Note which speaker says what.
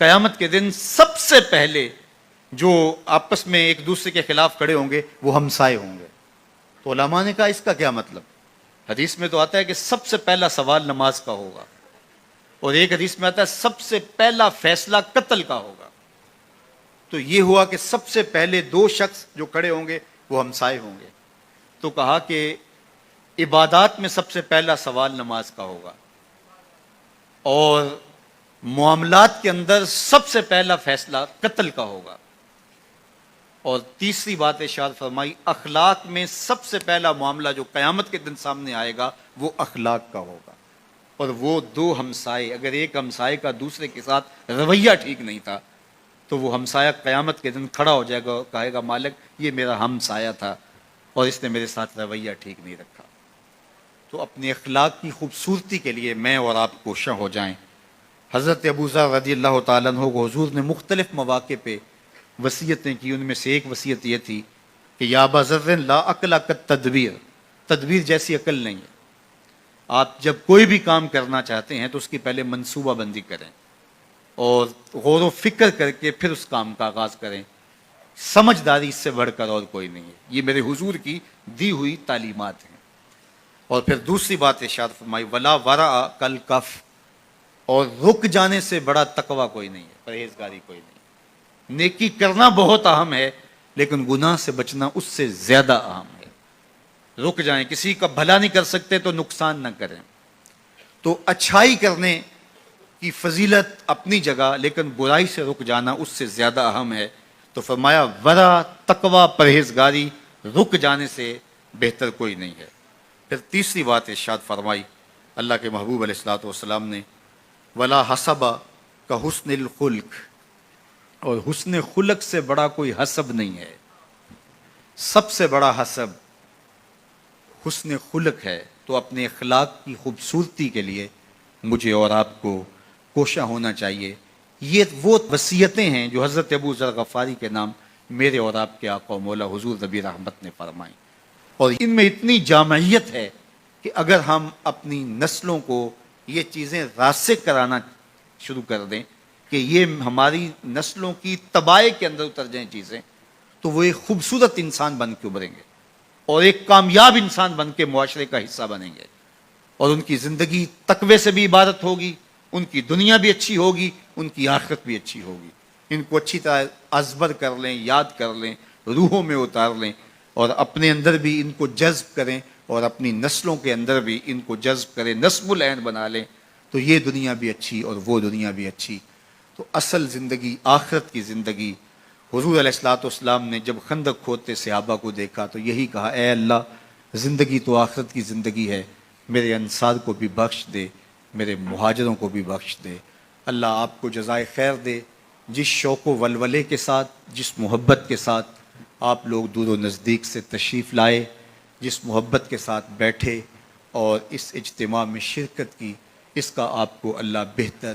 Speaker 1: قیامت کے دن سب سے پہلے جو آپس میں ایک دوسرے کے خلاف کھڑے ہوں گے وہ ہمسائے ہوں گے. تو علماء نے کہا اس کا کیا مطلب؟ حدیث میں تو آتا ہے کہ سب سے پہلا سوال نماز کا ہوگا، اور ایک حدیث میں آتا ہے سب سے پہلا فیصلہ قتل کا ہوگا. تو یہ ہوا کہ سب سے پہلے دو شخص جو کھڑے ہوں گے وہ ہمسائے ہوں گے. تو کہا کہ عبادات میں سب سے پہلا سوال نماز کا ہوگا، اور معاملات کے اندر سب سے پہلا فیصلہ قتل کا ہوگا. اور تیسری بات ارشاد فرمائی اخلاق میں سب سے پہلا معاملہ جو قیامت کے دن سامنے آئے گا وہ اخلاق کا ہوگا. اور وہ دو ہمسائے، اگر ایک ہمسائے کا دوسرے کے ساتھ رویہ ٹھیک نہیں تھا تو وہ ہمسایہ قیامت کے دن کھڑا ہو جائے گا اور کہے گا مالک یہ میرا ہمسایہ تھا اور اس نے میرے ساتھ رویہ ٹھیک نہیں رکھا. تو اپنے اخلاق کی خوبصورتی کے لیے میں اور آپ کوشاں ہو جائیں. حضرت ابو ذر رضی اللہ تعالیٰ عنہ کو حضور نے مختلف مواقع پہ وصیتیں کی. ان میں سے ایک وصیت یہ تھی کہ یا ابا ذر لا عقل کالتدبیر، تدبیر جیسی عقل نہیں ہے. آپ جب کوئی بھی کام کرنا چاہتے ہیں تو اس کی پہلے منصوبہ بندی کریں اور غور و فکر کر کے پھر اس کام کا آغاز کریں. سمجھداری اس سے بڑھ کر اور کوئی نہیں ہے. یہ میرے حضور کی دی ہوئی تعلیمات ہیں. اور پھر دوسری بات ارشاد فرمائی ولا ورع کالکف، اور رک جانے سے بڑا تقوی کوئی نہیں ہے، پرہیزگاری کوئی نہیں. نیکی کرنا بہت اہم ہے لیکن گناہ سے بچنا اس سے زیادہ اہم ہے. رک جائیں، کسی کا بھلا نہیں کر سکتے تو نقصان نہ کریں. تو اچھائی کرنے کی فضیلت اپنی جگہ، لیکن برائی سے رک جانا اس سے زیادہ اہم ہے. تو فرمایا ورع، تقوی، پرہیزگاری رک جانے سے بہتر کوئی نہیں ہے. پھر تیسری بات ارشاد فرمائی اللہ کے محبوب علیہ الصلوۃ والسلام نے ولا حسب کا حسن الخلق، اور حسن خلق سے بڑا کوئی حسب نہیں ہے. سب سے بڑا حسب حسن خلق ہے. تو اپنے اخلاق کی خوبصورتی کے لیے مجھے اور آپ کو کوشاں ہونا چاہیے. یہ وہ وصیتیں ہیں جو حضرت ابو ذر غفاری کے نام میرے اور آپ کے آقا و مولا حضور نبی رحمت نے فرمائی. اور ان میں اتنی جامعیت ہے کہ اگر ہم اپنی نسلوں کو یہ چیزیں راسخ کرانا شروع کر دیں کہ یہ ہماری نسلوں کی تباہی کے اندر اتر جائیں چیزیں، تو وہ ایک خوبصورت انسان بن کے ابھریں گے اور ایک کامیاب انسان بن کے معاشرے کا حصہ بنیں گے. اور ان کی زندگی تقوی سے بھی عبادت ہوگی، ان کی دنیا بھی اچھی ہوگی، ان کی آخرت بھی اچھی ہوگی. ان کو اچھی طرح ازبر کر لیں، یاد کر لیں، روحوں میں اتار لیں اور اپنے اندر بھی ان کو جذب کریں اور اپنی نسلوں کے اندر بھی ان کو جذب کریں، نصب العین بنا لیں. تو یہ دنیا بھی اچھی اور وہ دنیا بھی اچھی. تو اصل زندگی آخرت کی زندگی. حضور علیہ الصلوۃ والسلام نے جب خندق کھودتے صحابہ کو دیکھا تو یہی کہا اے اللہ زندگی تو آخرت کی زندگی ہے، میرے انصار کو بھی بخش دے، میرے مہاجروں کو بھی بخش دے. اللہ آپ کو جزائے خیر دے. جس شوق و ولولے کے ساتھ، جس محبت کے ساتھ آپ لوگ دور و نزدیک سے تشریف لائے، جس محبت کے ساتھ بیٹھے اور اس اجتماع میں شرکت کی، اس کا آپ کو اللہ بہتر